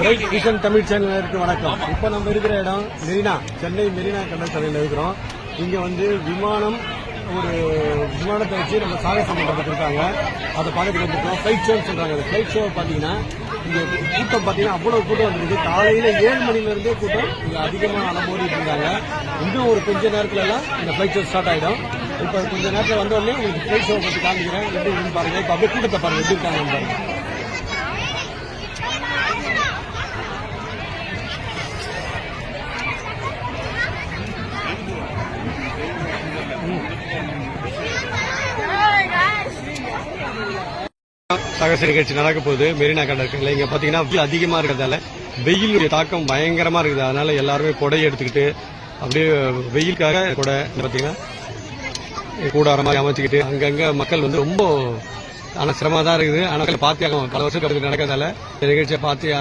Bright vision Tamil சேனலுக்கு வணக்கம். இப்போ நம்ம இருக்கிற இடம் மெரினா, சென்னை மெரினா கடற்கரையில் இருக்கிறோம். இங்க வந்து விமானத்தை வச்சு நம்ம சாகசம் பண்றதுக்கு இருக்காங்க. அதை பார்க்கறதுக்கு வந்துருக்கோம். ஃபிளைட் ஷோன்னு சொல்றாங்க. அந்த ஃபிளைட் ஷோ பாத்தீங்கன்னா இங்க கூட்டம் பாத்தீங்கன்னா அவ்வளவு கூட்டம் வந்துருக்கு. காலையில 7 மணில இருந்தே கூட்டம் இங்க அதிகமா அலமோதிட்டு இருக்காங்க. இன்னும் ஒரு கொஞ்ச நேரத்துல எல்லாம் இந்த ஃபிளைட் ஷோ ஸ்டார்ட் ஆயிடும். இப்ப கொஞ்ச நேரத்துல வந்த உடனே உங்களுக்கு ஃபிளைட் ஷோ பத்தி காமிக்கிறேன். எப்படி பாருங்க. இப்ப அப்படியே கூட்டத்தை பாருங்க எப்படி இருக்காங்க பாருங்க. சாகச நிகழ்ச்சி நடக்க போகுது மெரினா கடற்கரையில். இங்க பாத்தீங்கன்னா அதிகமா இருக்கிறதால வெயிலுடைய தாக்கம் பயங்கரமா இருக்குது. அதனால எல்லாருமே கொடையை எடுத்துக்கிட்டு அப்படியே வெயிலுக்காக கொடை பாத்தீங்கன்னா கூடார மாதிரி அமைச்சுக்கிட்டு அங்கங்க மக்கள் வந்து ரொம்ப ஆனா சிரமமா தான் இருக்குது. ஆனால் பார்த்து பல வருஷம் நடக்கிறதால நிகழ்ச்சியை பார்த்து